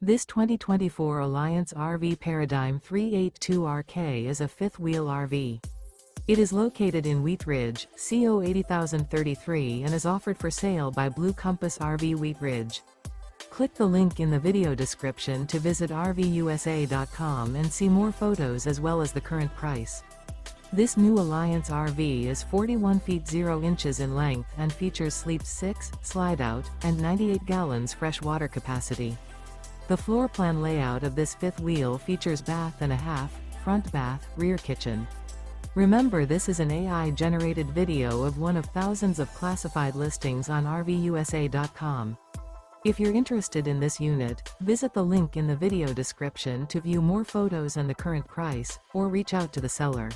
This 2024 Alliance RV Paradigm 382RK is a fifth-wheel RV. It is located in Wheat Ridge, CO 80033 and is offered for sale by Blue Compass RV Wheat Ridge. Click the link in the video description to visit RVUSA.com and see more photos as well as the current price. This new Alliance RV is 41 feet 0 inches in length and features Sleep 6, Slideout, and 98 gallons fresh water capacity. The floor plan layout of this fifth wheel features bath and a half, front bath, rear kitchen. Remember, this is an AI-generated video of one of thousands of classified listings on RVUSA.com. If you're interested in this unit, visit the link in the video description to view more photos and the current price, or reach out to the seller.